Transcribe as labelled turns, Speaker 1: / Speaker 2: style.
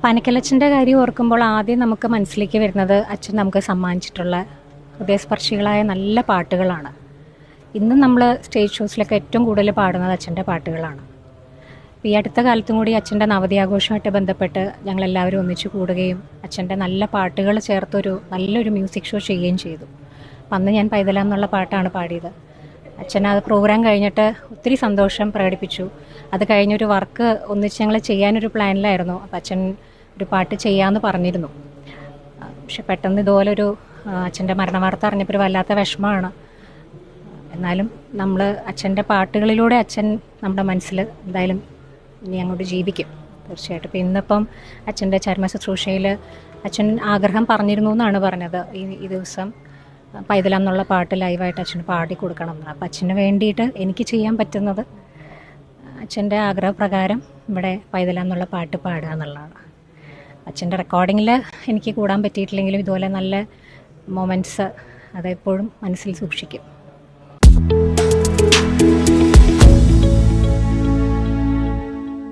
Speaker 1: പനക്കലച്ഛൻ്റെ കാര്യം ഓർക്കുമ്പോൾ ആദ്യം നമുക്ക് മനസ്സിലേക്ക് വരുന്നത് അച്ഛൻ നമുക്ക് സമ്മാനിച്ചിട്ടുള്ള ഹൃദയസ്പർശികളായ നല്ല പാട്ടുകളാണ്. ഇന്നും നമ്മൾ സ്റ്റേജ് ഷോസിലൊക്കെ ഏറ്റവും കൂടുതൽ പാടുന്നത് അച്ഛൻ്റെ പാട്ടുകളാണ്. ഈ അടുത്ത കാലത്തും കൂടി അച്ഛൻ്റെ നവതിയാഘോഷമായിട്ട് ബന്ധപ്പെട്ട് ഞങ്ങളെല്ലാവരും ഒന്നിച്ചു കൂടുകയും അച്ഛൻ്റെ നല്ല പാട്ടുകൾ ചേർത്തൊരു നല്ലൊരു മ്യൂസിക് ഷോ ചെയ്യുകയും ചെയ്തു. അപ്പം അന്ന് ഞാൻ പൈതലാം എന്നുള്ള പാട്ടാണ് പാടിയത്. അച്ഛൻ അത് പ്രോഗ്രാം കഴിഞ്ഞിട്ട് ഒത്തിരി സന്തോഷം പ്രകടിപ്പിച്ചു. അത് കഴിഞ്ഞൊരു വർക്ക് ഒന്നിച്ച് ഞങ്ങൾ ചെയ്യാനൊരു പ്ലാനിലായിരുന്നു. അപ്പം അച്ഛൻ ഒരു പാട്ട് ചെയ്യാമെന്ന് പറഞ്ഞിരുന്നു. പക്ഷെ പെട്ടെന്ന് ഇതുപോലൊരു അച്ഛൻ്റെ മരണവാർത്ത അറിഞ്ഞപ്പോൾ ഒരു വല്ലാത്ത വിഷമമാണ്. എന്നാലും നമ്മൾ അച്ഛൻ്റെ പാട്ടുകളിലൂടെ അച്ഛൻ നമ്മുടെ മനസ്സിൽ എന്തായാലും ഇനി അങ്ങോട്ട് ജീവിക്കും തീർച്ചയായിട്ടും. ഇപ്പം ഇന്നിപ്പം അച്ഛൻ്റെ ചരമ ശുശ്രൂഷയിൽ അച്ഛൻ ആഗ്രഹം പറഞ്ഞിരുന്നു എന്നാണ് പറഞ്ഞത്. ഈ ദിവസം പൈതലാം എന്നുള്ള പാട്ട് ലൈവായിട്ട് അച്ഛന് പാടി കൊടുക്കണം എന്ന്. അപ്പം അച്ഛന് വേണ്ടിയിട്ട് എനിക്ക് ചെയ്യാൻ പറ്റുന്നത് അച്ഛൻ്റെ ആഗ്രഹപ്രകാരം ഇവിടെ പൈതലാം എന്നുള്ള പാട്ട് പാടുക എന്നുള്ളതാണ്. അച്ഛൻ്റെ റെക്കോർഡിങ്ങിൽ എനിക്ക് കൂടാൻ പറ്റിയിട്ടില്ലെങ്കിലും ഇതുപോലെ നല്ല മൊമെൻറ്റ്സ് അതെപ്പോഴും മനസ്സിൽ സൂക്ഷിക്കും.